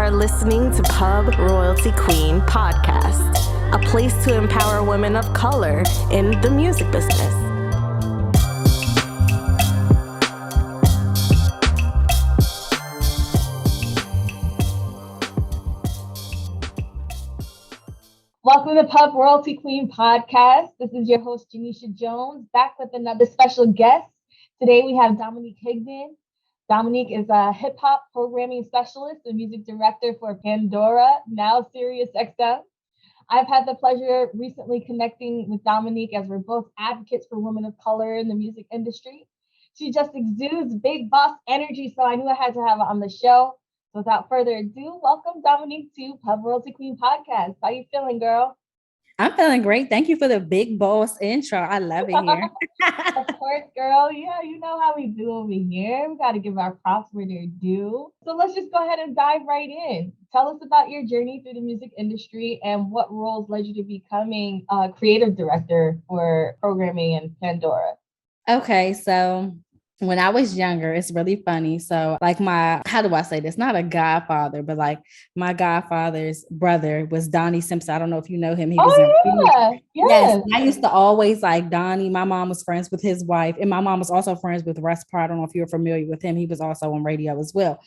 are listening to Pub Royalty Queen Podcast, a place to empower women of color in the music business. Welcome to Pub Royalty Queen Podcast. This is your host, Janisha Jones, back with another special guest. Today we have Dominique Higdon. Dominique is a hip-hop programming specialist and music director for Pandora, now Sirius XM. I've had the pleasure recently connecting with Dominique as we're both advocates for women of color in the music industry. She just exudes big boss energy, so I knew I had to have her on the show. So without further ado, welcome Dominique to Pub Royalty Queen Podcast. How you feeling, girl? I'm feeling great. Thank you for the big boss intro. I love it here. Of course, girl. Yeah, you know how we do over here. We got to give our props where they're due. So let's just go ahead and dive right in. Tell us about your journey through the music industry and what roles led you to becoming a creative director for programming in Pandora. Okay, so when I was younger, it's really funny. So like how do I say this? Not a godfather, but like my godfather's brother was Donnie Simpson. I don't know if you know him. Yes. I used to always like Donnie. My mom was friends with his wife, and my mom was also friends with Russ Pryor. I don't know if you're familiar with him. He was also on radio as well.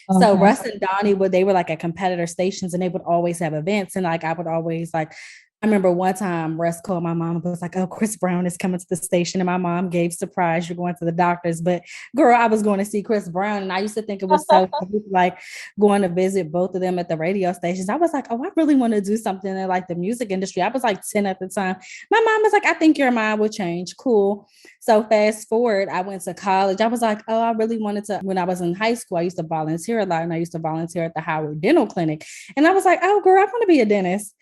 Okay. So Russ and Donnie they were like at competitor stations, and they would always have events. And like I would always like, I remember one time Russ called my mom and was like, "Oh, Chris Brown is coming to the station." And my mom gave surprise, "You're going to the doctors." But girl, I was going to see Chris Brown. And I used to think it was so like going to visit both of them at the radio stations. I was like, "Oh, I really want to do something in like the music industry." I was like 10 at the time. My mom was like, "I think your mind will change." Cool. So fast forward, I went to college. I was like, "Oh, I really wanted to." When I was in high school, I used to volunteer a lot, and I used to volunteer at the Howard Dental Clinic. And I was like, "Oh, girl, I want to be a dentist."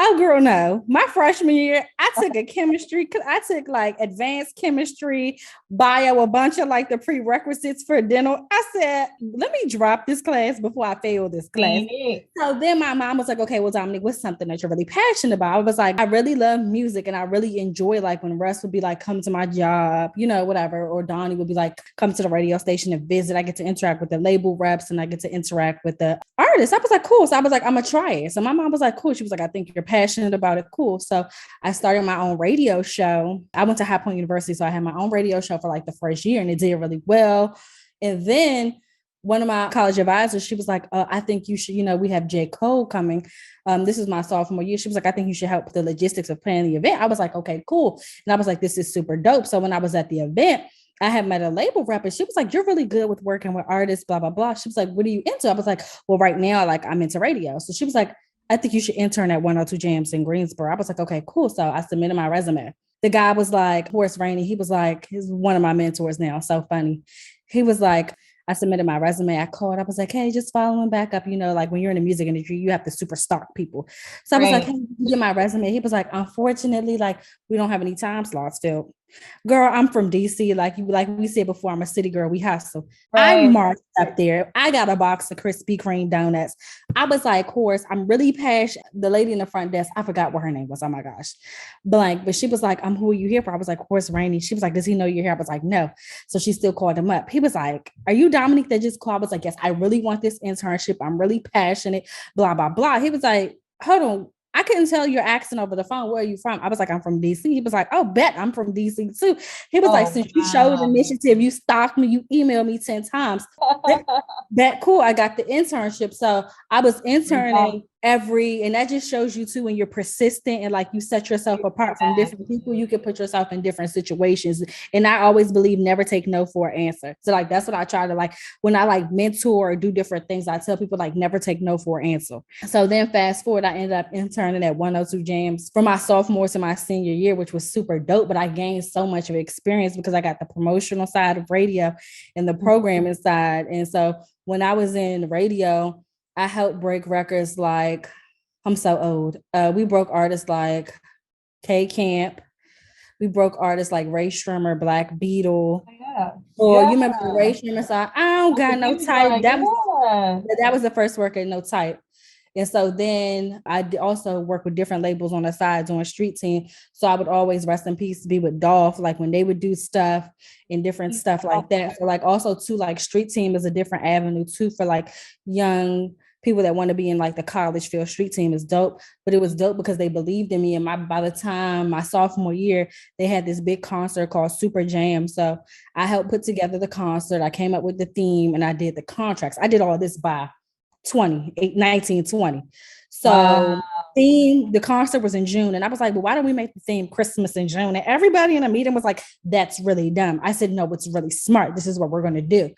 Oh, girl, no. My freshman year, I took a chemistry. I took like advanced chemistry, bio, a bunch of like the prerequisites for dental. I said, let me drop this class before I fail this class. So then my mom was like, "Okay, well, Dominique, what's something that you're really passionate about?" I was like, I really love music, and I really enjoy like when Russ would be like, "Come to my job," you know, whatever. Or Donnie would be like, "Come to the radio station and visit." I get to interact with the label reps, and I get to interact with the artists. I was like, cool. So I was like, I'm gonna try it. So my mom was like, cool. She was like, "I think you're passionate about it." Cool. So I started my own radio show. I went to High Point University, so I had my own radio show for like the first year, and it did really well. And then one of my college advisors, she was like, "I think you should, we have J. Cole coming. This is my sophomore year." She was like, "I think you should help with the logistics of planning the event." I was like, "Okay, cool." And I was like, "This is super dope." So when I was at the event, I had met a label rep, and she was like, "You're really good with working with artists, blah, blah, blah." She was like, "What are you into?" I was like, "Well, right now, like I'm into radio." So she was like, "I think you should intern at 102 Jams in Greensboro." I was like, "Okay, cool." So I submitted my resume. The guy was like, Horace Rainey. He was like, he's one of my mentors now. So funny. He was like, I submitted my resume. I called. I was like, "Hey, just following back up. Like when you're in the music industry, you have to super stalk people." So I was like, "Hey, get my resume." He was like, "Unfortunately, like we don't have any time slots filled." Girl, I'm from DC. Like we said before, I'm a city girl. We hustle. I marched up there. I got a box of Krispy Kreme donuts. I was like, "Horace, I'm really passionate." The lady in the front desk, I forgot what her name was. Oh my gosh. But she was like, "Who are you here for?" I was like, "Horace Rainey." She was like, "Does he know you're here?" I was like, "No." So she still called him up. He was like, "Are you Dominique that just called?" I was like, "Yes, I really want this internship. I'm really passionate, blah, blah, blah." He was like, "Hold on. I couldn't tell your accent over the phone. Where are you from?" I was like, "I'm from DC." He was like, "Oh, bet I'm from DC too." He was like, "Since you showed initiative, you stalked me, you emailed me 10 times. That cool. I got the internship." So I was interning and that just shows you too, when you're persistent and like you set yourself apart from different people, you can put yourself in different situations. And I always believe never take no for an answer. So like, that's what I try to like, when I like mentor or do different things, I tell people like never take no for an answer. So then fast forward, I ended up interning at 102 Jams from my sophomore to my senior year, which was super dope. But I gained so much of experience because I got the promotional side of radio and the programming side. And so when I was in radio, I helped break records like, I'm so old. We broke artists like K Camp. We broke artists like Ray Shremmer, Black Beetle. You remember the Ray Shremmer song? "I don't got no type." That was the first record, No Type. And so then I also work with different labels on the side doing street team. So I would always, rest in peace, be with Dolph, like when they would do stuff and different stuff like that. So like also too, like street team is a different avenue too for like young people that want to be in like the college field street team is dope. But it was dope because they believed in me. And by the time my sophomore year, they had this big concert called Super Jam. So I helped put together the concert. I came up with the theme and I did the contracts. I did all this by 1920. So Wow. the concert was in June. And I was like, well, why don't we make the theme Christmas in June? And everybody in the meeting was like, that's really dumb. I said, no, it's really smart. This is what we're going to do.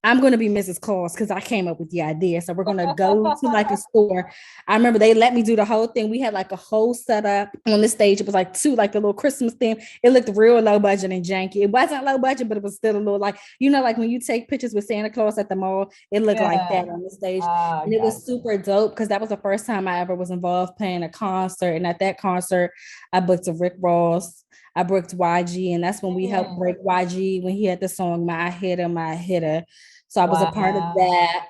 I'm going to be Mrs. Claus because I came up with the idea. So we're going to go to like a store. I remember they let me do the whole thing. We had like a whole setup on the stage. It was like like the little Christmas theme. It looked real low budget and janky. It wasn't low budget, but it was still a little like, like when you take pictures with Santa Claus at the mall, it looked like that on the stage. And it was super dope because that was the first time I ever was involved playing a concert. And at that concert, I booked a Rick Ross. I booked YG, and that's when we helped break YG when he had the song My Hitter. So I was a part of that.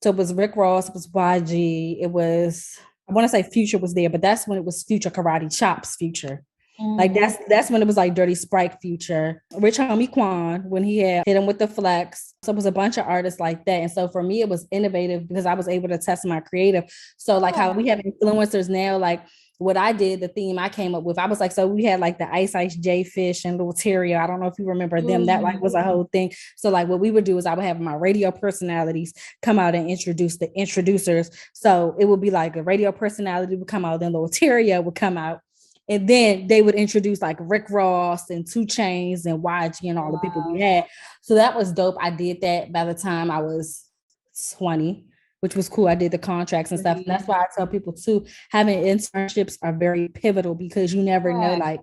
So it was Rick Ross, it was YG, it was, I want to say Future was there, but that's when it was Future Karate Chops Future. Like that's when it was like Dirty Sprite Future. Rich Homie Quan, when he had hit him with the flex. So it was a bunch of artists like that. And so for me, it was innovative because I was able to test my creative. So like how we have influencers now, like what I did, the theme I came up with, I was like, so we had like the Ice J Fish and Lil Terrio. I don't know if you remember them. That like was a whole thing. So like what we would do is I would have my radio personalities come out and introduce the introducers. So it would be like a radio personality would come out, then Lil Terrio would come out. And then they would introduce like Rick Ross and 2 Chainz and YG and all the people we had. So that was dope. I did that by the time I was 20, which was cool. I did the contracts and stuff. And that's why I tell people too, having internships are very pivotal because you never know, like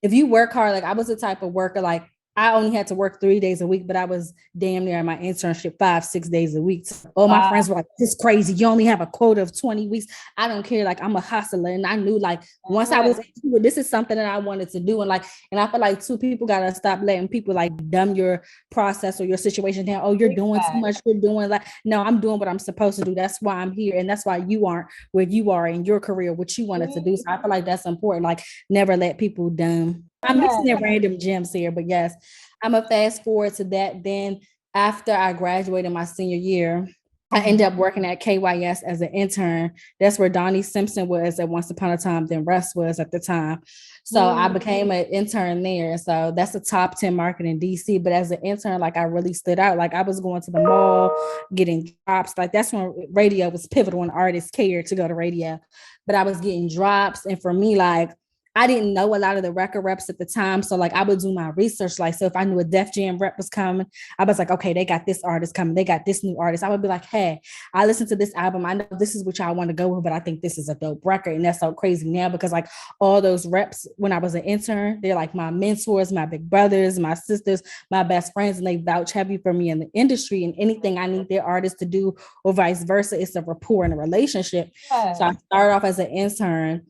if you work hard, like I was the type of worker, like I only had to work 3 days a week, but I was damn near in my internship 5-6 days a week. So all my friends were like, this is crazy. You only have a quota of 20 weeks. I don't care. Like I'm a hustler. And I knew like once I was into it, this is something that I wanted to do. And I feel like too, people got to stop letting people like dumb your process or your situation down. Oh, you're doing too much. You're doing like, no, I'm doing what I'm supposed to do. That's why I'm here. And that's why you aren't where you are in your career, what you wanted to do. So I feel like that's important. Like never let people dumb. I'm mixing in random gems here, but yes, I'm gonna fast forward to that. Then after I graduated my senior year, I ended up working at KYS as an intern. That's where Donnie Simpson was at once upon a time, then Russ was at the time. So I became an intern there. So that's a top 10 market in DC. But as an intern, like I really stood out. Like I was going to the mall, getting drops. Like that's when radio was pivotal and artists cared to go to radio. But I was getting drops. And for me, like I didn't know a lot of the record reps at the time. So like I would do my research. Like, so if I knew a Def Jam rep was coming, I was like, okay, they got this artist coming. They got this new artist. I would be like, hey, I listened to this album. I know this is what y'all want to go with, but I think this is a dope record. And that's so crazy now because like all those reps when I was an intern, they're like my mentors, my big brothers, my sisters, my best friends, and they vouch heavy for me in the industry, and anything I need their artists to do or vice versa. It's a rapport and a relationship. So I started off as an intern.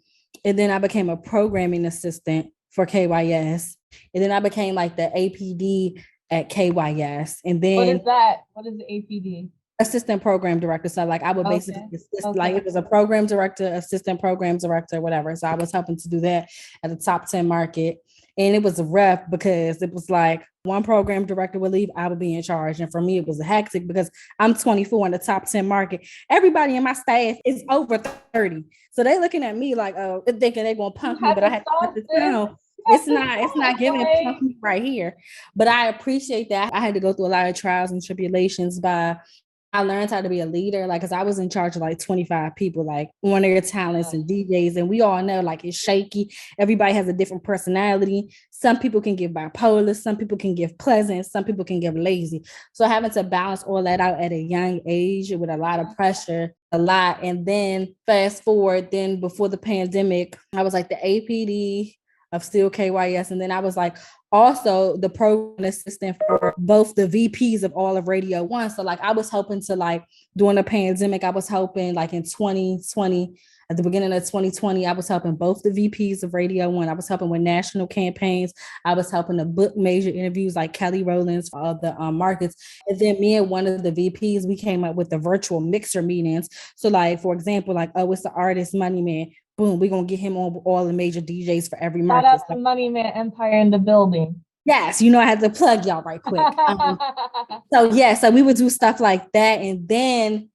And then I became a programming assistant for KYS. And then I became like the APD at KYS. And then what is that? What is the APD? Assistant program director. So like I would basically assist, like it was a program director, assistant program director, whatever. So I was helping to do that at the top 10 market. And it was a rough because it was like one program director would leave, I would be in charge. And for me, it was hectic because I'm 24 in the top 10 market. Everybody in my staff is over 30. So they looking at me like, oh, they're thinking they're going to punk me, but I have to put this down. It's not giving punk me right here. But I appreciate that. I had to go through a lot of trials and tribulations I learned how to be a leader, like, because I was in charge of like 25 people, like on their talents and DJs. And we all know like it's shaky. Everybody has a different personality. Some people can give bipolar. Some people can give pleasant. Some people can give lazy. So having to balance all that out at a young age with a lot of pressure, a lot. And then fast forward, then before the pandemic, I was like the APD of still KYS. And then I was like also the program assistant for both the VPs of all of Radio One. So like I was helping to like during the pandemic, I was helping like in 2020, at the beginning of 2020, I was helping both the VPs of Radio One. I was helping with national campaigns. I was helping to book major interviews like Kelly Rowland's for all the markets. And then me and one of the VPs, we came up with the virtual mixer meetings. So like, for example, like, oh, it's the artist Money Man. Boom, we're going to get him on all the major DJs for every market. Shout out to Money Man Empire in the building. Yes, I had to plug y'all right quick. So we would do stuff like that. And then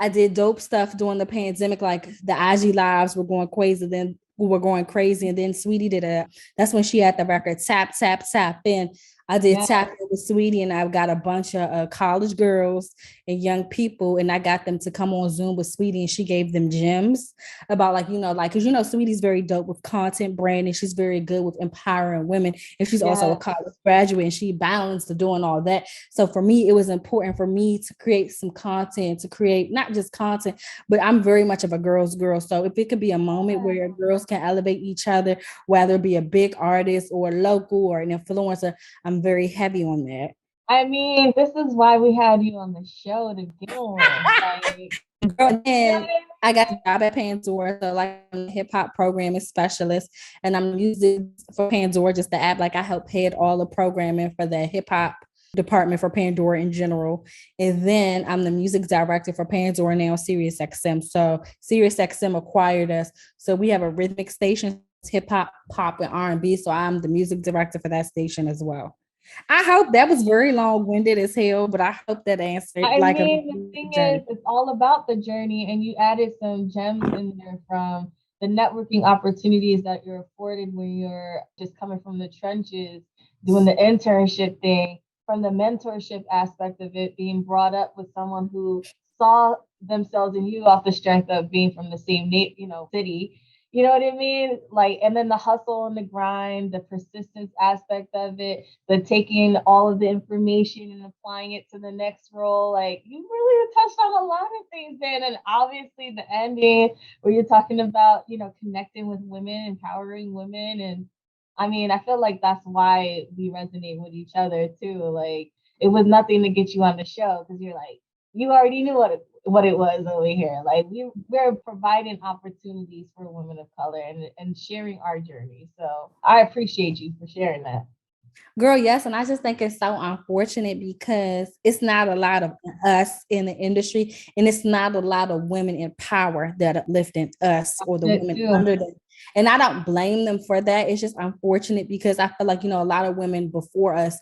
I did dope stuff during the pandemic, like the IG lives were going crazy. Then we were going crazy. And then Sweetie that's when she had the record Tap, Tap, Tap. And I did Tap In with Sweetie, and I've got a bunch of college girls and young people, and I got them to come on Zoom with Sweetie, and she gave them gems about because Sweetie's very dope with content branding. She's very good with empowering women, and she's also a college graduate, and she balanced to doing all that. So for me, it was important for me to create some content, to create not just content, but I'm very much of a girl's girl. So if it could be a moment where girls can elevate each other, whether it be a big artist or local or an influencer, I'm very heavy on that. I mean, this is why we had you on the show to begin with. Girl, then I got the job at Pandora, so like I'm a hip hop programming specialist, and I'm using for Pandora just the app. Like I help head all the programming for the hip hop department for Pandora in general. And then I'm the music director for Pandora now, SiriusXM. So SiriusXM acquired us. So we have a rhythmic station, hip hop, pop, and R&B. So I'm the music director for that station as well. I hope that was very long-winded as hell, but I hope that answered. The thing is, it's all about the journey, and you added some gems in there from the networking opportunities that you're afforded when you're just coming from the trenches, doing the internship thing, from the mentorship aspect of it, being brought up with someone who saw themselves in you off the strength of being from the same city. You know what I mean? Like, and then the hustle and the grind, the persistence aspect of it, the taking all of the information and applying it to the next role. Like, you really touched on a lot of things there. And then obviously the ending where you're talking about, connecting with women, empowering women. And I mean, I feel like that's why we resonate with each other too. Like, it was nothing to get you on the show because you're like, you already knew what it was over here. Like we're providing opportunities for women of color and sharing our journey. So I appreciate you for sharing that. Girl, yes. And I just think it's so unfortunate because it's not a lot of us in the industry, and it's not a lot of women in power that are lifting us or the women under them. And I don't blame them for that. It's just unfortunate because I feel like, a lot of women before us,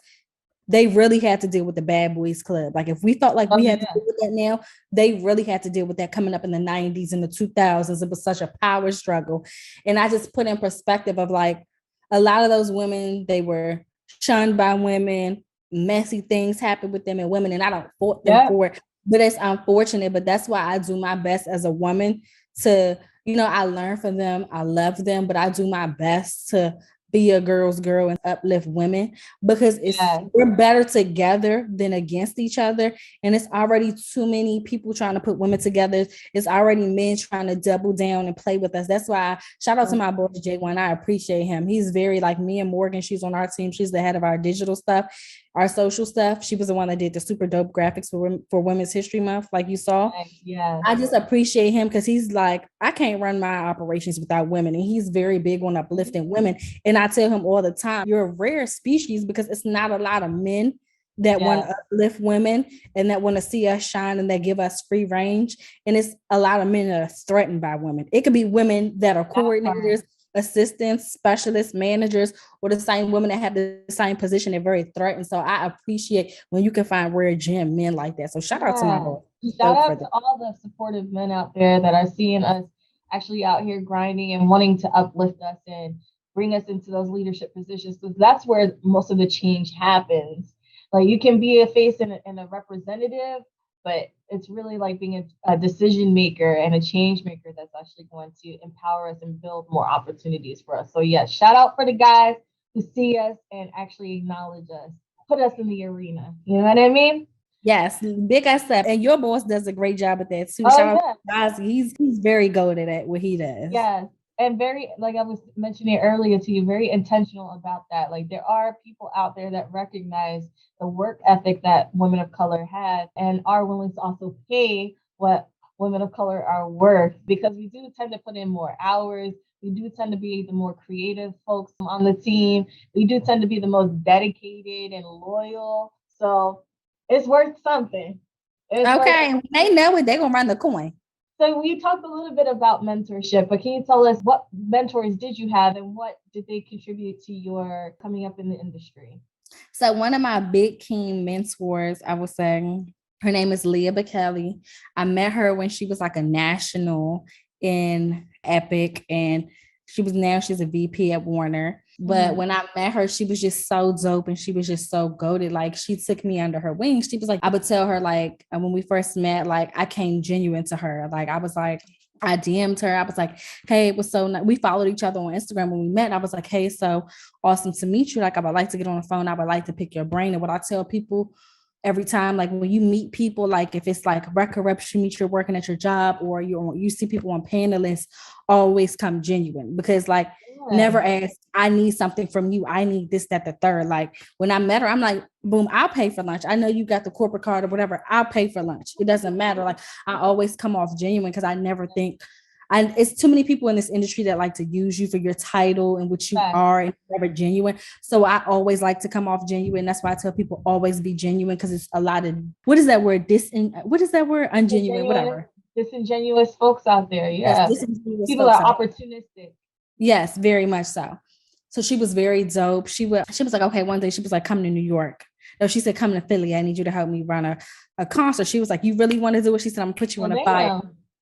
they really had to deal with the bad boys club. Like if we felt like we had to deal with that now, they really had to deal with that coming up in the 90s and the 2000s. It was such a power struggle. And I just put in perspective of like a lot of those women, they were shunned by women, messy things happened with them and women, and I don't fault them for it. But it's unfortunate, but that's why I do my best as a woman to, I learn from them, I love them, but I do my best to be a girl's girl and uplift women because we're better together than against each other. And it's already too many people trying to put women together. It's already men trying to double down and play with us. That's why shout out to my boy J1. I appreciate him. He's very like me and Morgan. She's on our team. She's the head of our digital stuff, our social stuff. She was the one that did the super dope graphics for Women's History Month, like you saw. Yeah. I just appreciate him because he's like, I can't run my operations without women. And he's very big on uplifting women. And I tell him all the time, you're a rare species because it's not a lot of men that want to uplift women and that want to see us shine and that give us free range. And it's a lot of men that are threatened by women. It could be women that are coordinators, assistants, specialists, managers, or the same women that have the same position. They're very threatened. So I appreciate when you can find rare gem men like that. So shout out to my boy. Shout out to all the supportive men out there that are seeing us actually out here grinding and wanting to uplift us and bring us into those leadership positions, because that's where most of the change happens. Like you can be a face and a representative, but it's really like being a decision maker and a change maker that's actually going to empower us and build more opportunities for us. So yes, shout out for the guys who see us and actually acknowledge us, put us in the arena. You know what I mean? Yes, big us up. And your boss does a great job at that too. Shout out to Ozzy. He's very good at what he does. Yes. And very, like I was mentioning earlier to you, very intentional about that. Like there are people out there that recognize the work ethic that women of color have and are willing to also pay what women of color are worth, because we do tend to put in more hours. We do tend to be the more creative folks on the team. We do tend to be the most dedicated and loyal. So it's worth something. Okay, they know it. They're going to run the coin. So we talked a little bit about mentorship, but can you tell us what mentors did you have and what did they contribute to your coming up in the industry? So one of my big key mentors, I would say, Her name is Leah Kelly. I met her when she was like a national in Epic, and she's a VP at Warner. But when I met her, she was just so dope and she was just so goated. Like she took me under her wings. She was like, I would tell her like when we first met, like I came genuine to her. Like I was like, I DM'd her. I was like, hey, it was so nice. We followed each other on Instagram when we met. I was like, hey, so awesome to meet you. Like I would like to get on the phone. I would like to pick your brain. And what I tell people every time, like when you meet people, like if it's like record reps, you meet, you're working at your job, or you see people on panelists, always come genuine, because like never ask, I need something from you, I need this, that, the third. Like when I met her, I'm like, boom, I'll pay for lunch. I know you got the corporate card or whatever, I'll pay for lunch. It doesn't matter. Like I always come off genuine, because I never think, and it's too many people in this industry that like to use you for your title and what you are, and never genuine. So I always like to come off genuine. That's why I tell people always be genuine, because it's a lot of, what is that word? Ungenuine, whatever. Disingenuous folks out there. Yeah. Yes, people are opportunistic. Yes, very much so. So she was very dope. She was like, okay, one day she was like, come to New York. No, she said, come to Philly. I need you to help me run a concert. She was like, you really want to do it? She said, I'm gonna put you on a fire.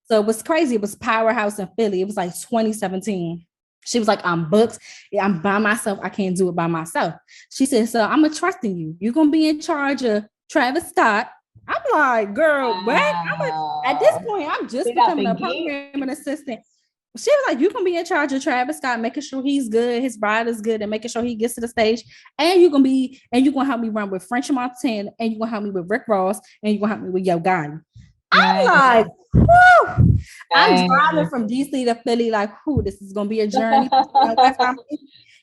So it was crazy. It was Powerhouse in Philly. It was like 2017. She was like, I'm booked. I'm by myself. I can't do it by myself. She said, so I'm trusting you. You're going to be in charge of Travis Scott. I'm like, girl, what? I'm like, at this point, I'm just becoming a programming assistant. She was like, you can be in charge of Travis Scott, making sure he's good, his ride is good, and making sure he gets to the stage. And you're gonna help me run with French Montana, and you're gonna help me with Rick Ross, and you're gonna help me with Yo Gotti. I'm like, whoo! I'm driving from DC to Philly, like, whoo, this is gonna be a journey.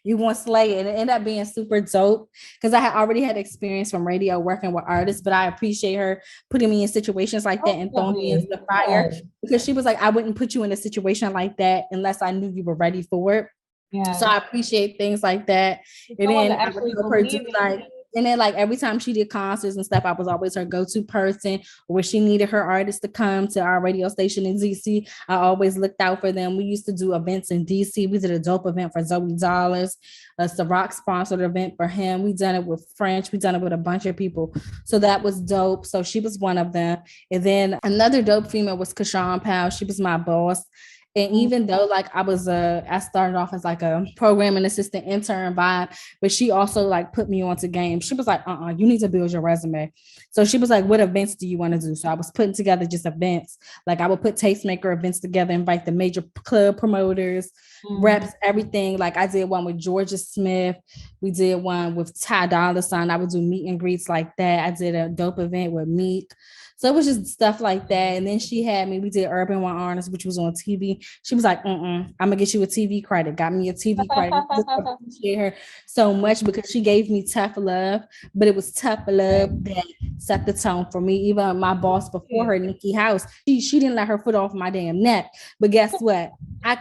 You want to slay it. And it ended up being super dope, because I had already had experience from radio working with artists, but I appreciate her putting me in situations like that and throwing me into the fire, because she was like, I wouldn't put you in a situation like that unless I knew you were ready for it. Yeah. So I appreciate things like that. And then I would help her do like, and then like every time she did concerts and stuff, I was always her go-to person. Where she needed her artists to come to our radio station in DC, I always looked out for them. We used to do events in DC. We did a dope event for Zoe Dollars. Ciroc sponsored an event for him. We done it with French. We done it with a bunch of people. So that was dope. So she was one of them. And then another dope female was Kashawn Powell. She was my boss. And even though like I started off as like a programming assistant intern vibe, but she also like put me onto games. She was like, you need to build your resume. So she was like, what events do you want to do? So I was putting together just events. Like I would put tastemaker events together, invite the major club promoters, reps, everything. Like I did one with Georgia Smith. We did one with Ty Dolla $ign. I would do meet and greets like that. I did a dope event with Meek. So it was just stuff like that. And then she had me, we did Urban One Honors, which was on TV. She was like, I'm going to get you a TV credit. Got me a TV credit. I appreciate her so much, because she gave me tough love, but it was tough love that set the tone for me. Even my boss before her, Nikki House, she didn't let her foot off my damn neck. But guess what?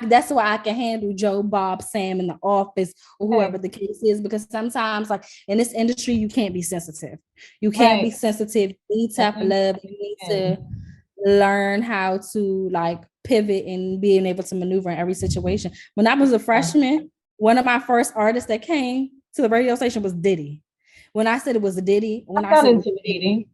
That's why I can handle Joe, Bob, Sam in the office, or whoever the case is, because sometimes like in this industry, you can't be sensitive. You can't be sensitive. You need tough love. You need to learn how to like pivot and being able to maneuver in every situation. When I was a freshman, one of my first artists that came to the radio station was Diddy. When I said it was a Diddy, when I said intimidating.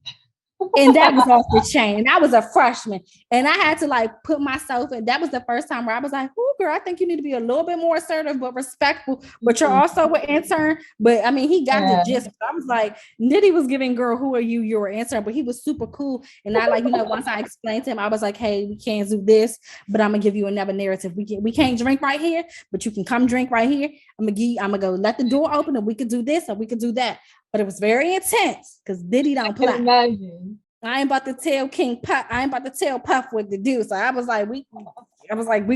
And that was off the chain. And I was a freshman, and I had to like put myself in. That was the first time where I was like, oh girl, I think you need to be a little bit more assertive but respectful, but you're also an intern. But I mean, he got the gist. I was like, Nitty was giving, girl, who are you? You're an intern. But he was super cool. And I like, once I explained to him, I was like, hey, we can't do this, but I'm gonna give you another narrative. We can't drink right here, but you can come drink right here. I'm gonna go let the door open, and we could do this or we could do that. But it was very intense, because Diddy don't play. I ain't about to tell King Puff. I ain't about to tell Puff what to do. So I was like, we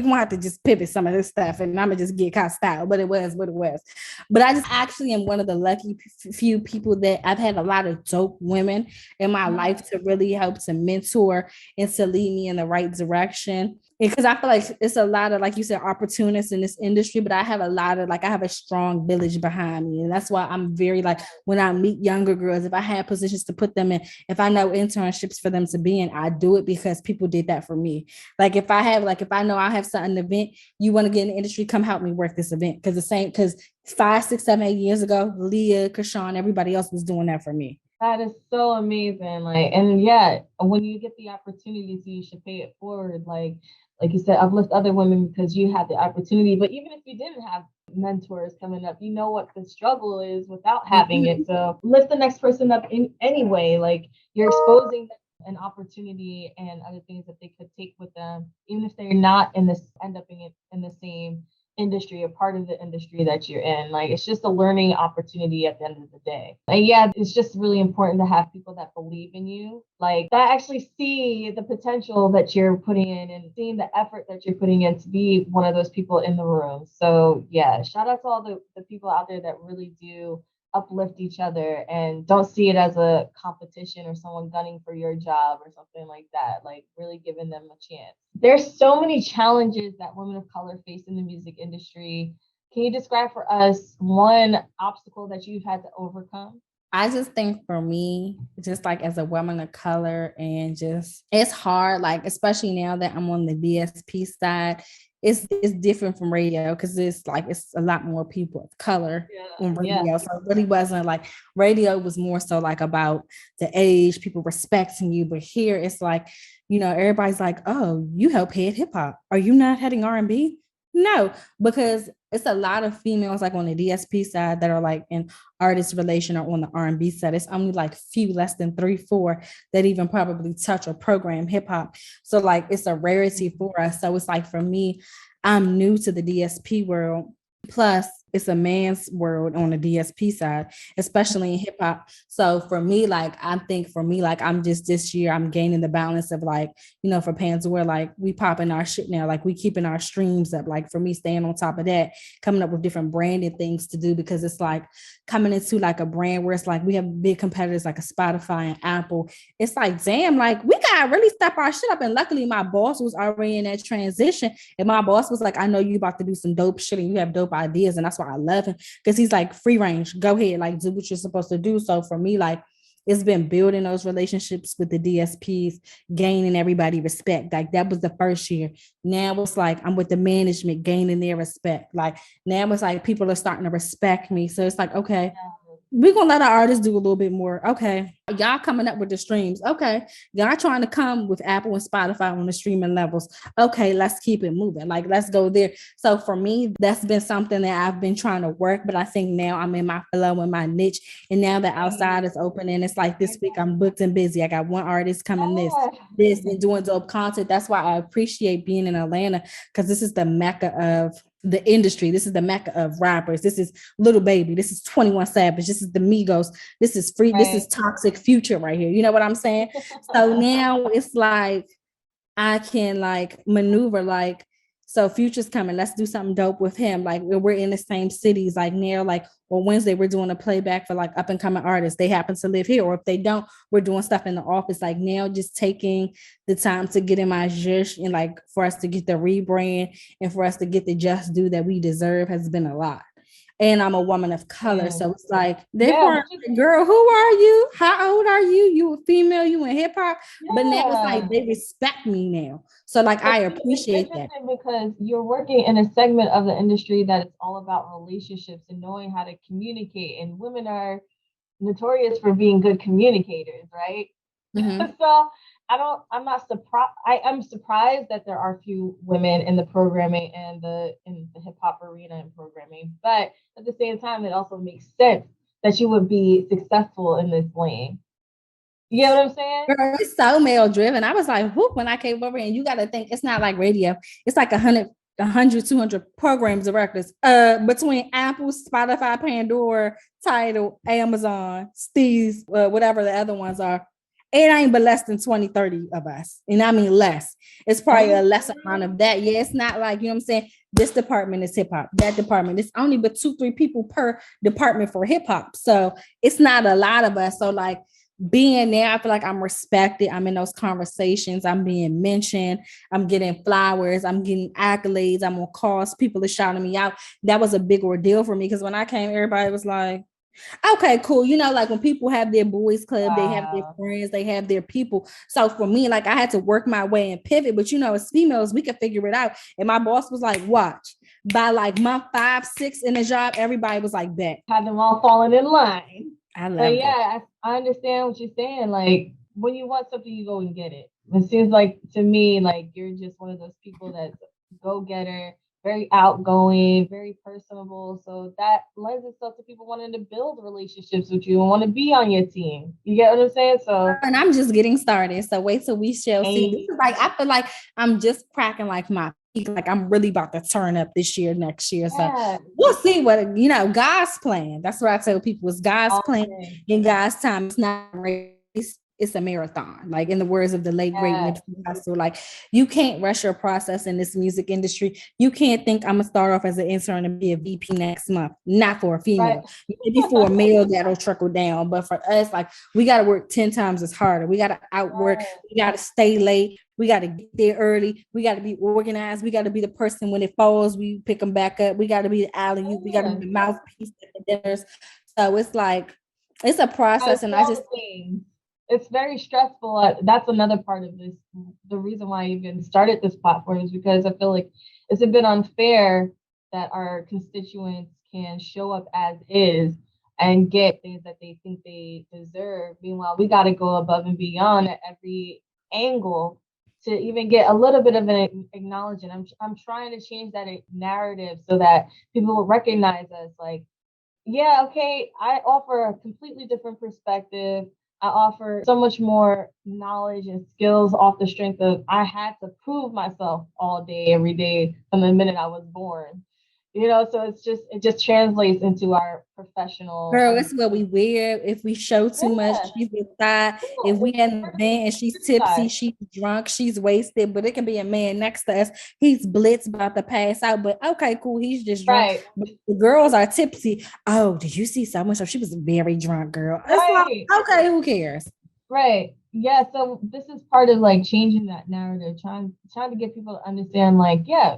gonna have to just pivot some of this stuff, and I'm gonna just get cussed out. But it was what it was. But I just actually am one of the lucky few people that I've had a lot of dope women in my life to really help to mentor and to lead me in the right direction. Because I feel like it's a lot of, like you said, opportunists in this industry, but I have a lot of, like, I have a strong village behind me. And that's why I'm very, like, when I meet younger girls, if I have positions to put them in, if I know internships for them to be in, I do it because people did that for me. Like, if I know I have an event, you want to get in the industry, come help me work this event. Because 5, 6, 7, 8 years ago, Leah, Kashawn, everybody else was doing that for me. That is so amazing. Like, and yeah, when you get the opportunity to, you should pay it forward. Like you said, uplift other women because you had the opportunity. But even if you didn't have mentors coming up, you know what the struggle is without having it. So lift the next person up in any way. Like you're exposing an opportunity and other things that they could take with them, even if they're not in this, end up in the same industry or part of the industry that you're in. Like it's just a learning opportunity at the end of the day. And yeah, it's just really important to have people that believe in you, like that actually see the potential that you're putting in and seeing the effort that you're putting in to be one of those people in the room. So yeah, shout out to all the people out there that really do uplift each other and don't see it as a competition or someone gunning for your job or something like that, like really giving them a chance. There's so many challenges that women of color face in the music industry. Can you describe for us one obstacle that you've had to overcome? I just think for me, just like as a woman of color, and just it's hard, like especially now that I'm on the DSP side, it's different from radio because it's a lot more people of color on radio. Yeah. So it really wasn't like radio was more so like about the age, people respecting you, but here it's like, everybody's like, oh, you help head hip hop. Are you not heading R&B? No, because it's a lot of females like on the DSP side that are like in artist relation or on the R&B side. It's only like few, less than 3-4 that even probably touch or program hip hop. So like it's a rarity for us. So it's like for me, I'm new to the DSP world. Plus, it's a man's world on the DSP side, especially in hip hop. So for me, like, I'm just this year, I'm gaining the balance of like, for Pandora, like we popping our shit now, like we keeping our streams up. Like for me, staying on top of that, coming up with different branded things to do, because it's like coming into like a brand where it's like we have big competitors like a Spotify and Apple. It's like, damn, like we gotta really step our shit up. And luckily my boss was already in that transition. And my boss was like, I know you about to do some dope shit and you have dope ideas. And that's why I love him, because he's like, free range, go ahead, like do what you're supposed to do. So for me, like it's been building those relationships with the DSPs, gaining everybody respect. Like that was the first year. Now it's like I'm with the management, gaining their respect. Like now it's like people are starting to respect me. So it's like, okay, we're gonna let our artists do a little bit more. Okay, y'all coming up with the streams. Okay, y'all trying to come with Apple and Spotify on the streaming levels. Okay, let's keep it moving. Like let's go there. So for me, that's been something that I've been trying to work, but I think now I'm in my flow and my niche. And now that outside is open, and it's like this week I'm booked and busy. I got one artist coming this and doing dope content. That's why I appreciate being in Atlanta, because this is the mecca of the industry. This is the mecca of rappers. This is Little Baby. This is 21 Savage. This is the Migos. This is Free. Right. This is Toxic Future right here. You know what I'm saying? So now it's like I can like maneuver like, so Future's coming. Let's do something dope with him. Like we're in the same cities. Like now, like Wednesday we're doing a playback for like up and coming artists. They happen to live here, or if they don't, we're doing stuff in the office. Like now, just taking the time to get in my zhuzh and like for us to get the rebrand and for us to get the just due that we deserve has been a lot. And I'm a woman of color. So it's like, girl, who are you? How old are you? You a female, you in hip hop. But now it's like they respect me now. So like I appreciate that. Because you're working in a segment of the industry that is all about relationships and knowing how to communicate. And women are notorious for being good communicators, right? Mm-hmm. So I'm not surprised. I'm surprised that there are few women in the programming and in the hip hop arena and programming, but at the same time, it also makes sense that you would be successful in this lane. You know what I'm saying? Girl, it's so male driven. I was like, whoop, when I came over, and you got to think it's not like radio. It's like 100, 200 programs of records between Apple, Spotify, Pandora, Tidal, Amazon, Steve's, whatever the other ones are. It ain't but less than 20, 30 of us. And I mean less. It's probably a lesser amount of that. Yeah, it's not like, you know what I'm saying? This department is hip hop. That department, it's only but 2-3 people per department for hip hop. So it's not a lot of us. So like being there, I feel like I'm respected. I'm in those conversations. I'm being mentioned. I'm getting flowers. I'm getting accolades. I'm on calls. People are shouting me out. That was a big ordeal for me, because when I came, everybody was like, okay, cool. You know, like when people have their boys club, they have their friends, they have their people. So for me, like I had to work my way and pivot. But as females, we could figure it out. And my boss was like, watch. By like month 5, 6 in the job, everybody was like, bet. Had them all falling in line. I But love that. yeah, I understand what you're saying. Like when you want something, you go and get it. It seems like to me, like you're just one of those people that's go getter, very outgoing, very personable. So that lends itself to people wanting to build relationships with you and want to be on your team. You get what I'm saying? So, And I'm just getting started. So wait till we shall see. This hey, is like, I feel like I'm just cracking like my peak. Like I'm really about to turn up this year, next year. So yeah, we'll see what, God's plan. That's what I tell people, it's God's all plan day. in God's time. It's not a race. It's a marathon. Like in the words of the late great Yeah, Nipsey Hussle, like you can't rush your process in this music industry. You can't think I'm gonna start off as an intern and be a VP next month. Not for a right. female, maybe for a male that'll trickle down. But for us, like we got to work 10 times as harder. We got to outwork. Right. We got to stay late. We got to get there early. We got to be organized. We got to be the person when it falls, we pick them back up. We got to be the alley oop. We got to Yeah. be the mouthpiece at the dinners. So it's like, it's a Gotta process. And do I all just, the things. It's very stressful. That's another part of this. The reason why I even started this platform is because I feel like it's a bit unfair that our constituents can show up as is and get things that they think they deserve. Meanwhile, we got to go above and beyond at every angle to even get a little bit of an acknowledgement. I'm trying to change that narrative so that people will recognize us like, yeah, okay, I offer a completely different perspective. I offer so much more knowledge and skills off the strength of I had to prove myself all day, every day from the minute I was born. So it just translates into our professional. girl, it's what we wear. If we show too much, Yeah, she's inside. If cool. we at an event and she's tipsy, Side. she's drunk, she's wasted, but it can be a man next to us. He's blitzed, about to pass out, but okay, cool. He's just drunk. Right, But the girls are tipsy. Oh, did you see so much? She was very drunk, girl. It's like, right, okay, who cares? right. Yeah, so this is part of like changing that narrative, trying to get people to understand, like, yeah,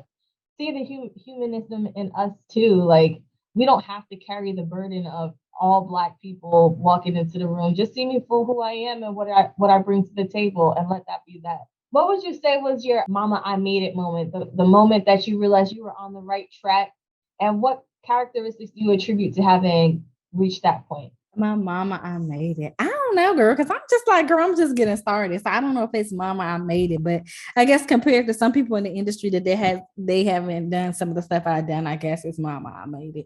see the humanism in us too. Like we don't have to carry the burden of all Black people walking into the room. Just see me for who I am and what I bring to the table, and let that be that. What would you say was your "Mama, I made it" moment? The moment that you realized you were on the right track, and what characteristics do you attribute to having reached that point? My mama, I made it. I don't know, girl, because I'm just like, girl, I'm just getting started. So I don't know if it's mama, I made it, but I guess compared to some people in the industry that they haven't done some of the stuff I've done, I guess it's mama, I made it.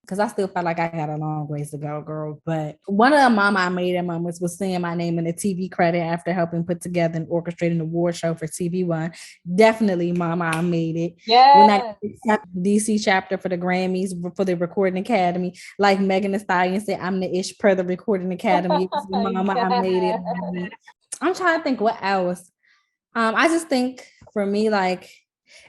Because I still feel like I got a long ways to go, girl. But one of the mama I made it moments was seeing my name in the TV credit after helping put together and orchestrate an award show for TV One. Definitely, mama, I made it. When I Yeah. DC chapter for the Grammys for the Recording Academy, like Megan Thee Stallion said, I'm the ish per the Recording Academy. It was the mama, I made it. Yeah. I'm trying to think what else. I just think for me, like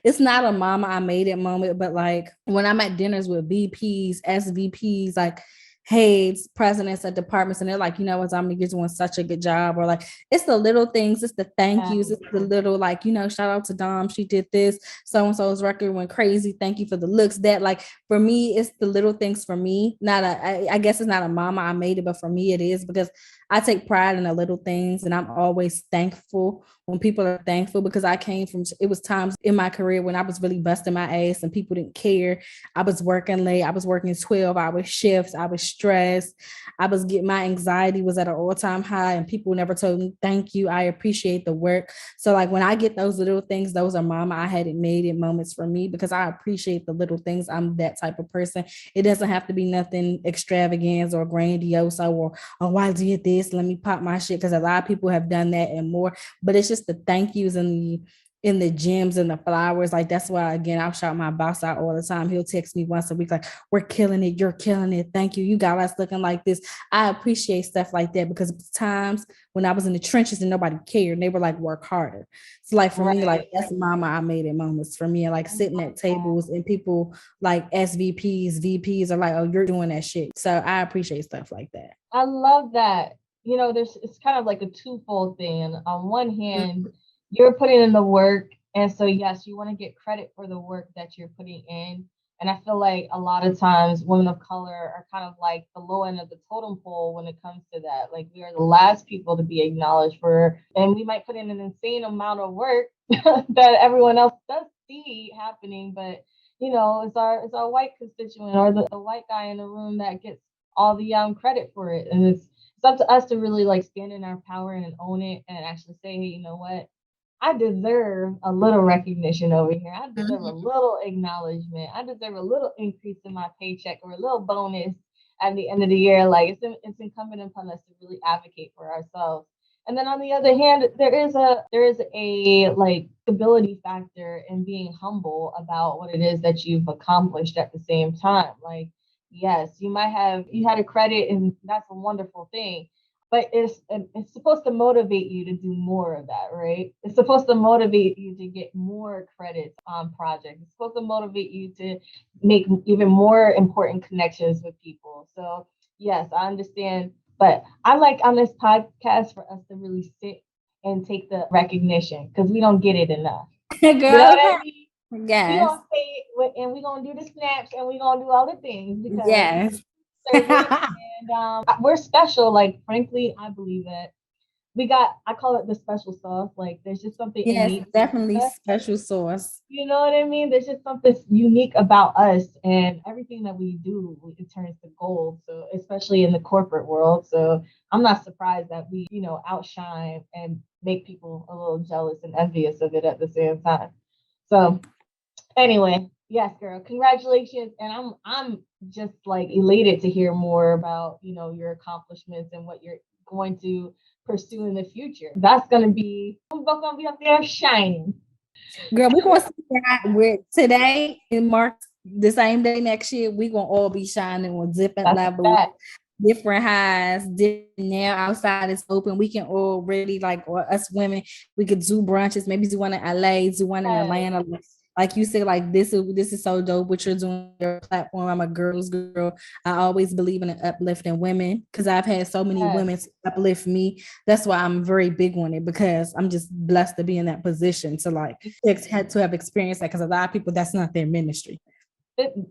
it's not a mama I made it moment, but like when I'm at dinners with VPs, SVPs, like heads, presidents of departments, and they're like, you know what, Dominique, you're doing such a good job. Or like it's the little things, it's the thank yous, it's the little like, shout out to Dom, she did this, so and so's record went crazy. Thank you for the looks. That like for me, it's the little things for me. Not I guess it's not a mama I made it, but for me it is because I take pride in the little things and I'm always thankful when people are thankful because I came from, it was times in my career when I was really busting my ass and people didn't care. I was working late. I was working 12-hour shifts. I was stressed. My anxiety was at an all-time high and people never told me, thank you. I appreciate the work. So like when I get those little things, those are mama, I hadn't made it moments for me because I appreciate the little things. I'm that type of person. It doesn't have to be nothing extravagant or grandiose or, oh, I did this. Let me pop my shit. Because a lot of people have done that and more, but it's just the thank yous and the gems and the flowers. Like that's why again I'll shout my boss out all the time. He'll text me once a week like, we're killing it, you're killing it, thank you, you got us looking like this. I appreciate stuff like that because times when I was in the trenches and nobody cared and they were like, work harder. So like for me, like Right. that's mama I made it moments for me. And like sitting at tables and people like SVPs, VPs are like, oh, you're doing that shit. So I appreciate stuff like that. I love that. It's kind of like a twofold thing. And on one hand, you're putting in the work. And so, yes, you want to get credit for the work that you're putting in. And I feel like a lot of times women of color are kind of like the low end of the totem pole when it comes to that. Like we are the last people to be acknowledged for, and we might put in an insane amount of work that everyone else does see happening. But, it's our white constituent or the white guy in the room that gets all the credit for it. And it's up to us to really like stand in our power and own it and actually say, hey, you know what? I deserve a little recognition over here. I deserve a little acknowledgement. I deserve a little increase in my paycheck or a little bonus at the end of the year. Like it's incumbent upon us to really advocate for ourselves. And then on the other hand, there is a like stability factor in being humble about what it is that you've accomplished at the same time. Like, yes, you had a credit and that's a wonderful thing, but it's supposed to motivate you to do more of that, right? It's supposed to motivate you to get more credits on projects. It's supposed to motivate you to make even more important connections with people. So yes, I understand, but I like on this podcast for us to really sit and take the recognition because we don't get it enough. Girl, You know what I mean? We yes, gonna say it and we gonna do the snaps and we gonna do all the things because yes. deserve it. And we're special. Like, frankly, I believe that I call it the special sauce. Like, there's just something Yes, innate definitely to us. special sauce. You know what I mean? There's just something unique about us, and everything that we do, it turns to gold. So, especially in the corporate world. So, I'm not surprised that we, outshine and make people a little jealous and envious of it at the same time. So, anyway, yes, girl, congratulations, and I'm just like elated to hear more about your accomplishments and what you're going to pursue in the future. That's gonna be we're both gonna be up there shining. Girl, we're gonna see that with today and marks the same day next year. We're gonna all be shining on different That's a levels, fact. different highs. Now outside is open. We can already like or us women, we could do brunches, maybe do one in LA, do one in Yes, Atlanta. Like you said, like this is so dope what you're doing on your platform. I'm a girl's girl. I always believe in uplifting women because I've had so many yes, women to uplift me. That's why I'm very big on it because I'm just blessed to be in that position to like had to have experienced that because a lot of people that's not their ministry.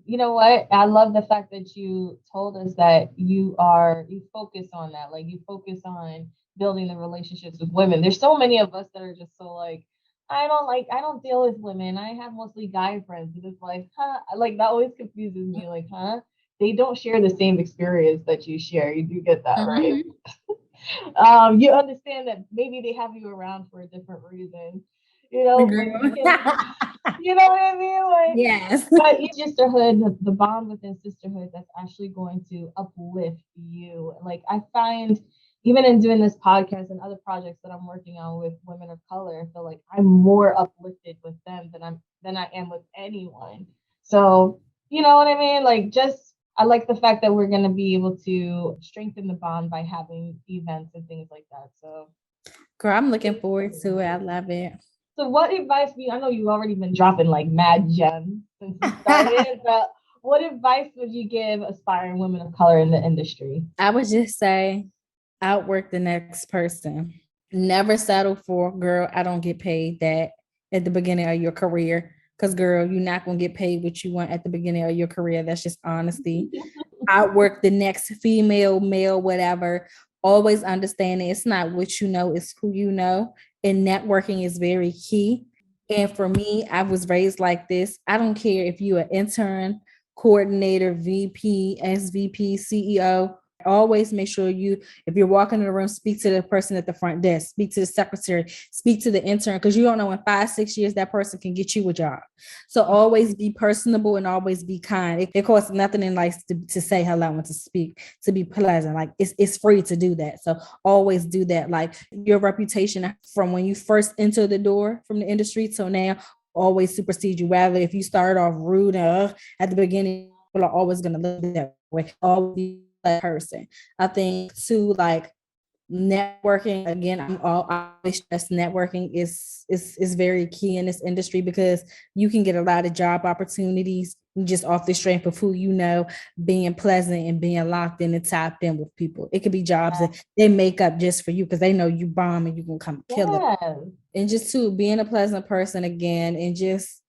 You know what? I love the fact that you told us that you focus on that. Like you focus on building the relationships with women. There's so many of us that are just so like, I don't deal with women. I have mostly guy friends. And it's like, huh? Like that always confuses me. Like, huh? They don't share the same experience that you share. You do get that, right? Mhm. You understand that maybe they have you around for a different reason. But you Girl. can, you know what I mean? Like, Yes. but sisterhood, the bond within sisterhood that's actually going to uplift you. Like I find even in doing this podcast and other projects that I'm working on with women of color, I feel like I'm more uplifted with them than I am with anyone. So, you know what I mean? Like just I like the fact that we're gonna be able to strengthen the bond by having events and things like that. So Girl, I'm looking forward to it. I love it. so what advice do you I know you've already been dropping like mad gems since you started, but what advice would you give aspiring women of color in the industry? I would just say outwork the next person. Never settle for, girl, I don't get paid that at the beginning of your career. Because, girl, you're not going to get paid what you want at the beginning of your career. That's just honesty. Outwork the next female, male, whatever. Always understanding it's not what you know, it's who you know. And networking is very key. And for me, I was raised like this. I don't care if you're an intern, coordinator, VP, SVP, CEO. Always make sure if you're walking in the room, speak to the person at the front desk, speak to the secretary, speak to the intern, because you don't know in 5-6 years that person can get you a job. So always be personable and always be kind. It costs nothing in life to say hello and to speak, to be pleasant. Like it's free to do that. So always do that. Like your reputation from when you first enter the door from the industry till now always supersede you. Rather, if you start off rude at the beginning, people are always going to look that way. Always be that person. I think too, like networking again, I always stress networking is very key in this industry because you can get a lot of job opportunities just off the strength of who you know, being pleasant and being locked in and tapped in with people. It could be jobs that they make up just for you because they know you bomb and you can come kill it. Yes. And just too being a pleasant person again and just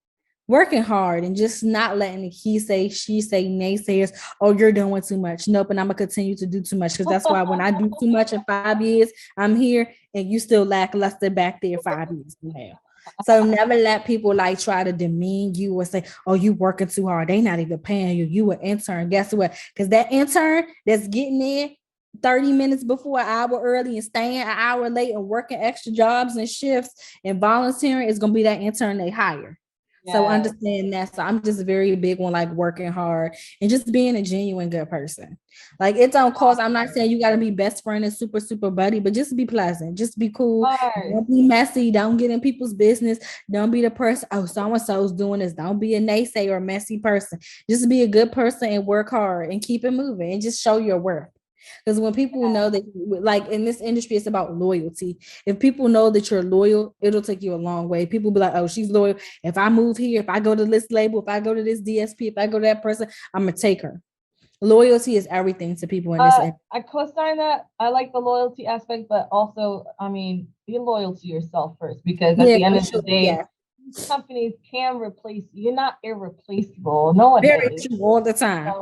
working hard and just not letting the he say, she say, naysayers, oh, you're doing too much. Nope. And I'm going to continue to do too much because that's why when I do too much in 5 years, I'm here and you still lackluster back there 5 years from now. So never let people like try to demean you or say, oh, you working too hard. They not even paying you. You an intern. Guess what? Because that intern that's getting in 30 minutes before, an hour early, and staying an hour late and working extra jobs and shifts and volunteering is going to be that intern they hire. So understand that. So I'm just very big on like working hard and just being a genuine good person. Like it don't cost. I'm not saying you got to be best friend and super, super buddy, but just be pleasant. Just be cool. Don't be messy. Don't get in people's business. Don't be the person, oh, so-and-so's doing this. Don't be a naysayer or messy person. Just be a good person and work hard and keep it moving and just show your worth. Because when people know that, like in this industry, it's about loyalty. If people know that you're loyal, it'll take you a long way. People be like, oh, she's loyal. If I move here, if I go to this label, if I go to this DSP, if I go to that person, I'm going to take her. Loyalty is everything to people in this industry. I co-sign that. I like the loyalty aspect, but also, I mean, be loyal to yourself first, because at the end of the day, companies can replace you. You're not irreplaceable. No one is. True all the time.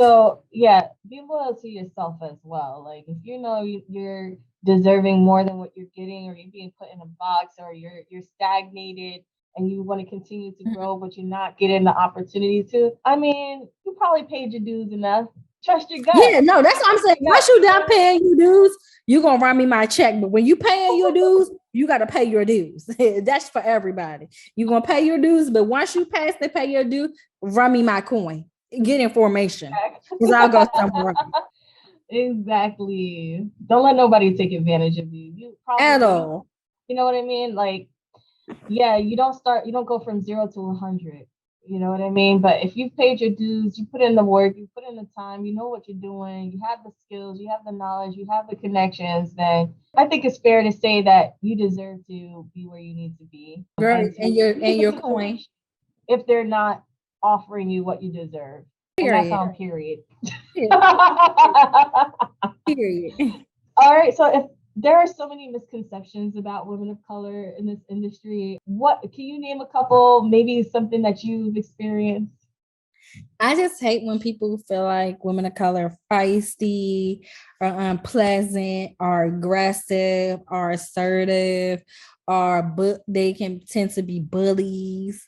So yeah, be loyal to yourself as well. Like if you know you're deserving more than what you're getting, or you're being put in a box, or you're stagnated and you want to continue to grow, but you're not getting the opportunity to. I mean, you probably paid your dues enough. Trust your gut. Yeah, no, that's what I'm saying. Once you done paying your dues, you're gonna run me my check. But when you paying your dues, you gotta pay your dues. That's for everybody. You're gonna pay your dues, but once you pass the pay your due, run me my coin. Get information, because I'll go somewhere. Exactly. Don't let nobody take advantage of you. You probably at all. You know what I mean? Like, yeah, you don't go from 0 to 100. You know what I mean? But if you've paid your dues, you put in the work, you put in the time, you know what you're doing, you have the skills, you have the knowledge, you have the connections, then I think it's fair to say that you deserve to be where you need to be. Right. And your coin. If they're not offering you what you deserve. Period. And that's on period. Period. All right. So if there are so many misconceptions about women of color in this industry, what can you name a couple, maybe something that you've experienced? I just hate when people feel like women of color are feisty or unpleasant or aggressive or assertive, or they can tend to be bullies.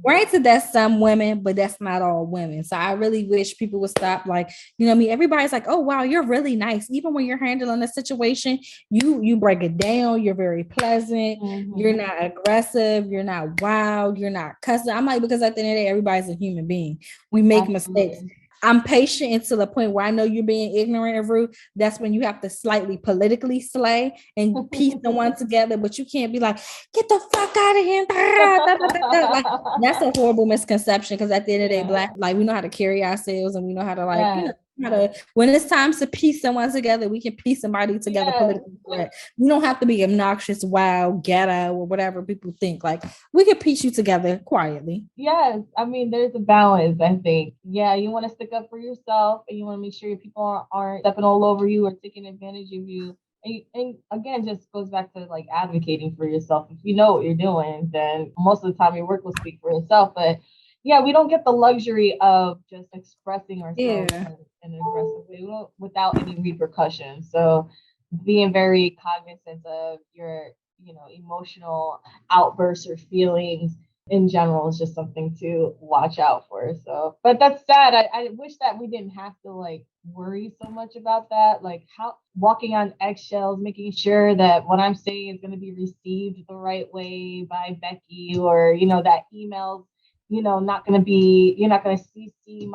Granted, that's some women, but that's not all women. So I really wish people would stop, like, you know what I mean? Everybody's like, oh, wow, you're really nice. Even when you're handling a situation, you break it down. You're very pleasant. You're not aggressive. You're not wild. You're not cussing. I'm like, because at the end of the day, everybody's a human being. We make mistakes. I'm patient until the point where I know you're being ignorant and rude. That's when you have to slightly politically slay and piece someone together. But you can't be like, get the fuck out of here. Like, that's a horrible misconception, because at the end of the day, Black, like, we know how to carry ourselves, and we know how to, like, you know, when it's time to piece someone together, we can piece somebody together politically correct. We don't have to be obnoxious, wild, ghetto, or whatever people think. Like, we can piece you together quietly. Yes, I mean, there's a balance, I think. Yeah, you want to stick up for yourself, and you want to make sure your people aren't stepping all over you or taking advantage of you. And again, just goes back to like advocating for yourself. If you know what you're doing, then most of the time your work will speak for itself. But yeah, we don't get the luxury of just expressing ourselves in an aggressive way without any repercussions. So being very cognizant of your, emotional outbursts or feelings in general is just something to watch out for. So, but that's sad. I wish that we didn't have to like worry so much about that. Like how walking on eggshells, making sure that what I'm saying is going to be received the right way by Becky, or, that email, not going to be, you're not going to CC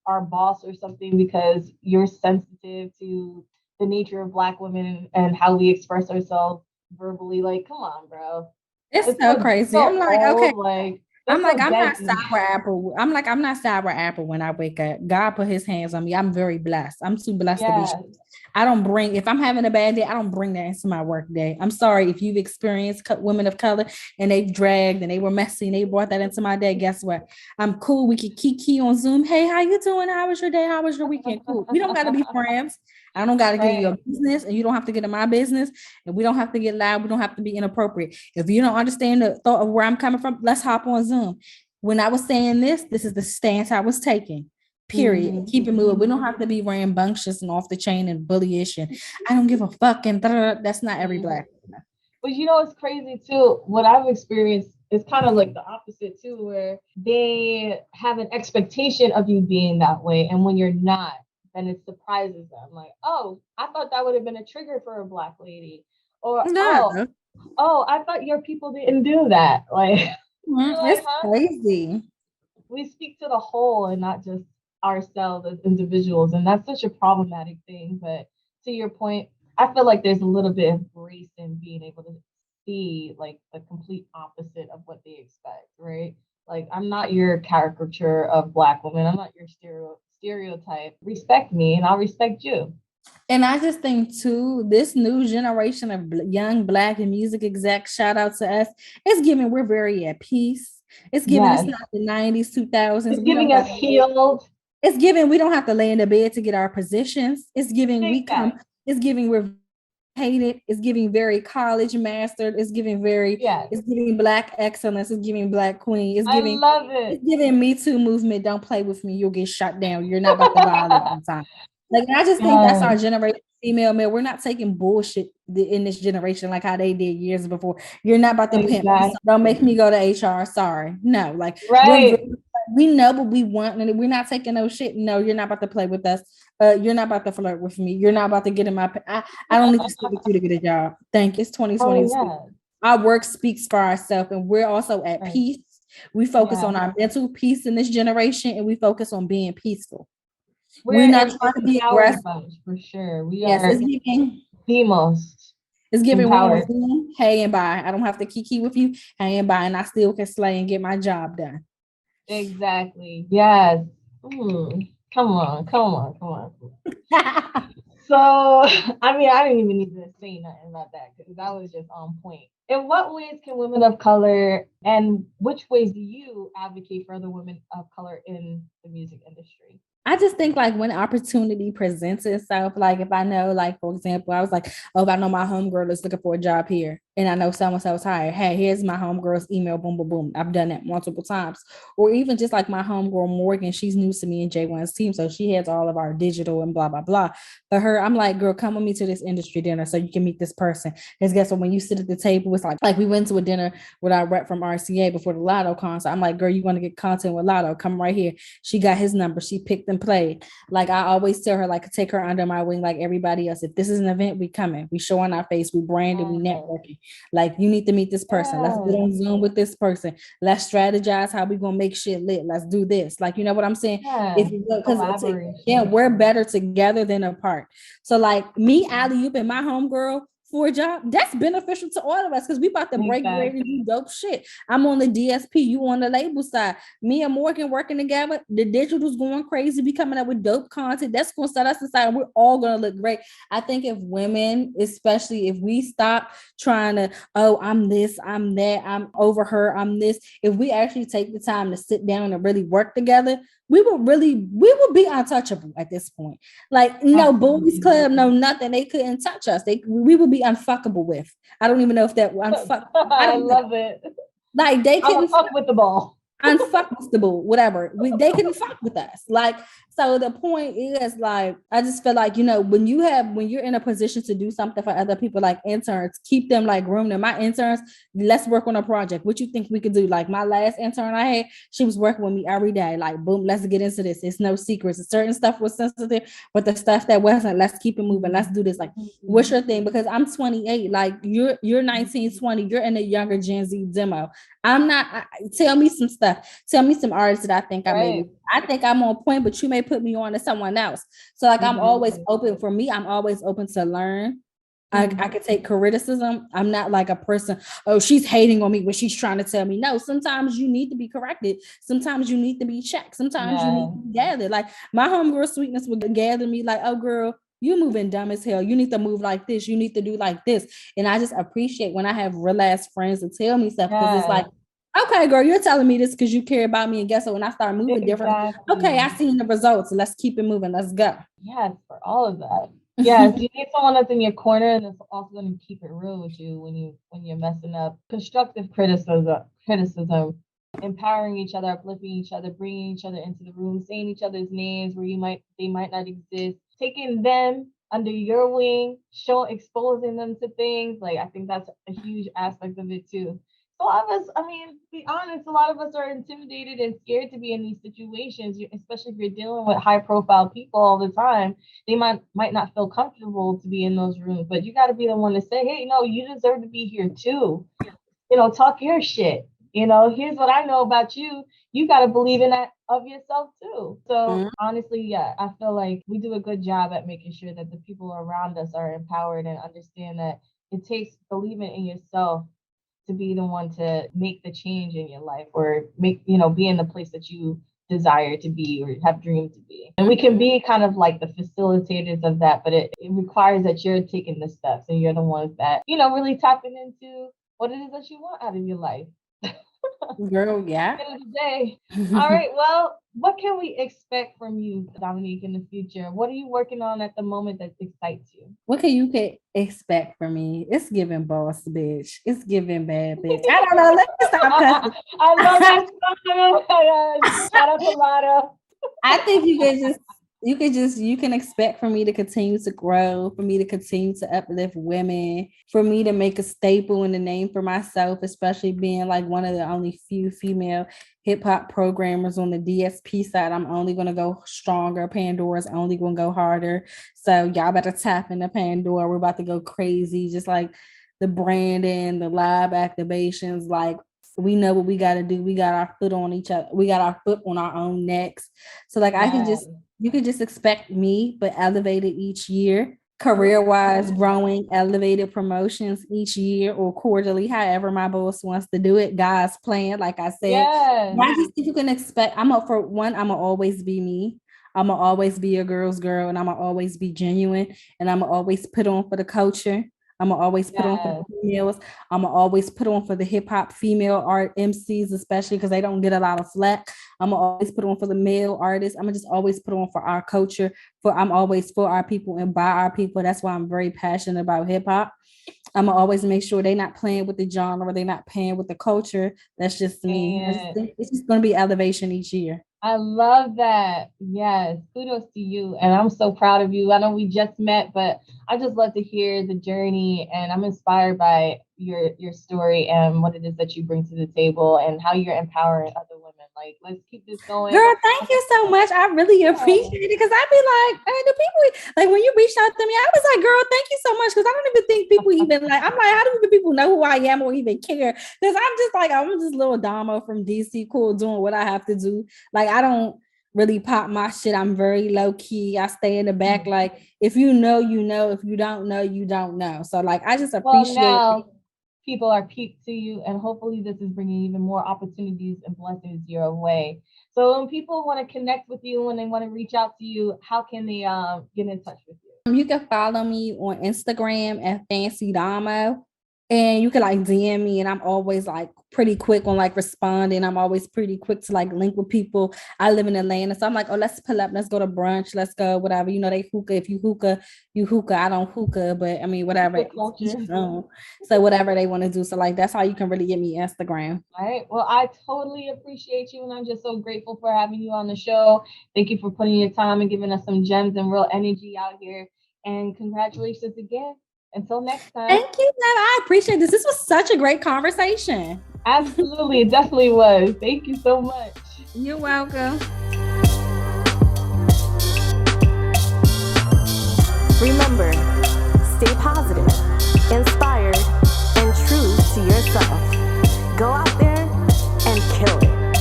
our boss or something because you're sensitive to the nature of Black women and how we express ourselves verbally. Like, come on, bro. It's so crazy. I'm like, okay. I'm not sour apple. I'm not sour apple when I wake up. God put his hands on me. I'm very blessed. I'm too blessed to be. I don't bring, if I'm having a bad day, I don't bring that into my work day. I'm sorry if you've experienced women of color and they've dragged and they were messy and they brought that into my day. Guess what? I'm cool. We can kiki on Zoom. Hey, how you doing? How was your day? How was your weekend? Cool. We don't got to be friends. I don't got to get in your business, and you don't have to get in my business, and we don't have to get loud. We don't have to be inappropriate. If you don't understand the thought of where I'm coming from, let's hop on Zoom. When I was saying this is the stance I was taking. Period. Keep it moving. We don't have to be rambunctious and off the chain and bullyish. And I don't give a fuck. And that's not every Black. But you know, it's crazy too. What I've experienced is kind of like the opposite too, where they have an expectation of you being that way. And when you're not, then it surprises them. Like, oh, I thought that would have been a trigger for a black lady. Or, No. I thought your people didn't do that. Like, you're like, It's huh? crazy. We speak to the whole and not just ourselves as individuals. And that's such a problematic thing. But to your point, I feel like there's a little bit of grace in being able to see like the complete opposite of what they expect, right? Like, I'm not your caricature of black women. I'm not your stereotype. Respect me and I'll respect you. And I just think too, this new generation of young black and music execs, shout out to us, it's giving we're very at peace. It's giving it's Yes. not the 90s, 2000s. It's We don't giving got us to healed. it's giving we don't have to lay in the bed to get our positions. It's giving we Take come, that. it's giving we're hated, it's giving very college mastered, it's giving very Yes. it's giving black excellence, it's giving black queen, I love it's it. giving Me Too movement. Don't play with me, you'll get shot down. You're not about to violate on time. Like, I just think that's Yes. our generation, female male. We're not taking bullshit in this generation like how they did years before. You're not about to pimp me. Exactly. Don't make me go to HR. Sorry. No, like Right. we know what we want, and we're not taking no shit. No, you're not about to play with us. You're not about to flirt with me. You're not about to get in my. I don't need to sleep with you to get a job. Thank you. It's Oh 2022. yeah. Our work speaks for ourselves, and we're also at Right. peace. We focus Yeah. on our mental peace in this generation, and we focus on being peaceful. We're We're not an trying to be empowered aggressive. bunch for sure. We Yes, are the most it's giving we on empowered. Zoom, hey and bye. I don't have to kiki with you, hey and bye, and I still can slay and get my job done. Exactly. Yes. Come on, come on, come on. So, I mean, I didn't even need to say nothing about that because that was just on point. In what ways can women of color and which ways do you advocate for other women of color in the music industry? I just think like when opportunity presents itself, like if I know, like for example, I was like, oh, if I know my homegirl is looking for a job here, and I know someone else hired, hey, here's my homegirl's email, boom, boom, boom. I've done that multiple times. Or even just like my homegirl Morgan, she's new to me and J1's team, so she has all of our digital and blah blah blah. But her, I'm like, girl, come with me to this industry dinner so you can meet this person. Because guess what? When you sit at the table, it's like we went to a dinner with our rep from RCA before the Lotto concert. I'm like, girl, you want to get content with Lotto? Come right here. She got his number. She picked and played. Like I always tell her, like take her under my wing, like everybody else. If this is an event, we coming. We showing our face. We branded. We networking. Like you need to meet this person. Let's get on Zoom with this person. Let's strategize how we gonna make shit lit. Let's do this. Like you know what I'm saying? Yeah, Because yeah, we're better together than apart. So like me, alley oop, and my homegirl for a job, that's beneficial to all of us because we about to break bread and do dope shit. I'm on the DSP, you on the label side. Me and Morgan working together, the digital's going crazy. We coming up with dope content. That's gonna set us aside. We're all gonna look great. I think if women, especially if we stop trying to, oh, I'm this, I'm that, I'm over her, I'm this. If we actually take the time to sit down and really work together, we will be untouchable at this point. Like no boys club, no nothing. They couldn't touch us. We would be unfuckable with. I don't even know if that unfuck. I love it. Like they couldn't fuck with the ball. unfuckable, whatever. They couldn't fuck with us. Like, so the point is like, I just feel like, you know, when you're in a position to do something for other people, like interns, keep them like groom them. My interns, let's work on a project. What you think we could do? Like my last intern I had, she was working with me every day. Like, boom, let's get into this. It's no secrets. Certain stuff was sensitive, but the stuff that wasn't, let's keep it moving. Let's do this. Like, what's your thing? Because I'm 28. Like you're 19, 20. You're in a younger Gen Z demo. I'm not. Tell me some stuff. Tell me some artists that I think I think I'm on point, but you may put me on to someone else. So like I'm always open. For me, I'm always open to learn. I could take criticism. I'm not like a person, oh, she's hating on me when she's trying to tell me. No, sometimes you need to be corrected. Sometimes you need to be checked. Sometimes you need to be gathered. Like my homegirl Sweetness would gather me like, oh girl, you moving dumb as hell. You need to move like this. You need to do like this. And I just appreciate when I have real ass friends to tell me stuff because it's like, okay, girl, you're telling me this because you care about me. And guess what? When I start moving different, okay, I seen the results. Let's keep it moving. Let's go. Yes, for all of that. Yes, you need someone that's in your corner and that's also going to keep it real with you when you're messing up. Constructive criticism, empowering each other, uplifting each other, bringing each other into the room, saying each other's names where they might not exist, taking them under your wing, exposing them to things. Like, I think that's a huge aspect of it too. A lot of us, I mean, to be honest, a lot of us are intimidated and scared to be in these situations, especially if you're dealing with high profile people all the time. They might not feel comfortable to be in those rooms, but you got to be the one to say, hey, no, you deserve to be here too. Talk your shit. Here's what I know about you. You got to believe in that of yourself too. So honestly, yeah, I feel like we do a good job at making sure that the people around us are empowered and understand that it takes believing in yourself to be the one to make the change in your life, or be in the place that you desire to be or have dreamed to be. And we can be kind of like the facilitators of that, but it requires that you're taking the steps and you're the ones that, really tapping into what it is that you want out of your life. Girl, yeah. At the end of the day. All right. Well, what can we expect from you, Dominique, in the future? What are you working on at the moment that excites you? What can you expect from me? It's giving boss bitch. It's giving bad bitch. I don't know. Let me stop cussing. I love that song. Shout out to Lada. I think you can expect for me to continue to grow, for me to continue to uplift women, for me to make a staple in the name for myself, especially being like one of the only few female hip hop programmers on the DSP side. I'm only going to go stronger. Pandora's only going to go harder. So y'all better tap into Pandora. We're about to go crazy. Just like the branding, the live activations, like we know what we got to do. We got our foot on each other. We got our foot on our own necks. So like you can just expect me, but elevated each year, career-wise, growing, elevated promotions each year or quarterly, however my boss wants to do it. God's plan, like I said. Yes. I just think you can expect, I'm up for one, I'm going to always be me. I'm going to always be a girl's girl, and I'm going to always be genuine, and I'm going to always put on for the culture. I'm going to always put on for the females. I'm going to always put on for the hip hop female art MCs, especially because they don't get a lot of flack. I'm going to always put on for the male artists. I'm going to just always put on for our culture. I'm always for our people and by our people. That's why I'm very passionate about hip hop. I'm going to always make sure they're not playing with the genre. They're not playing with the culture. That's just me. It's just going to be elevation each year. I love that. Yes. Kudos to you. And I'm so proud of you. I know we just met, but I just love to hear the journey, and I'm inspired by your story and what it is that you bring to the table and how you're empowering other women. Like, let's keep this going. Girl, thank you so much. I really appreciate it, because I'd be like, hey, the people, like when you reached out to me, I was like, girl, thank you so much, because I don't even think people even like, I'm like, how do people know who I am or even care? Because I'm just little Damo from DC, cool, doing what I have to do. Like, I don't really pop my shit. I'm very low key. I stay in the back. Like, if you know, you know. If you don't know, you don't know. So like, I just appreciate it. People are peaked to you, and hopefully this is bringing even more opportunities and blessings your way. So when people want to connect with you, when they want to reach out to you, how can they get in touch with you? You can follow me on Instagram at Fancy Damo, and you can like DM me, and I'm always like pretty quick on like responding. I'm always pretty quick to like link with people. I live in Atlanta, so I'm like, oh, let's pull up, let's go to brunch, let's go, whatever. They hookah. If you hookah, you hookah. I don't hookah, but I mean, whatever. So whatever they want to do. So like, that's how you can really get me Instagram. All right. Well, I totally appreciate you, and I'm just so grateful for having you on the show. Thank you for putting your time and giving us some gems and real energy out here. And congratulations again. Until next time. Thank you, Nana. I appreciate this. This was such a great conversation. Absolutely. It definitely was. Thank you so much. You're welcome. Remember, stay positive, inspired, and true to yourself. Go out there and kill it.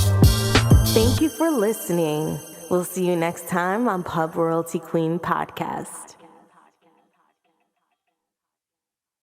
Thank you for listening. We'll see you next time on Pub Royalty Queen Podcast.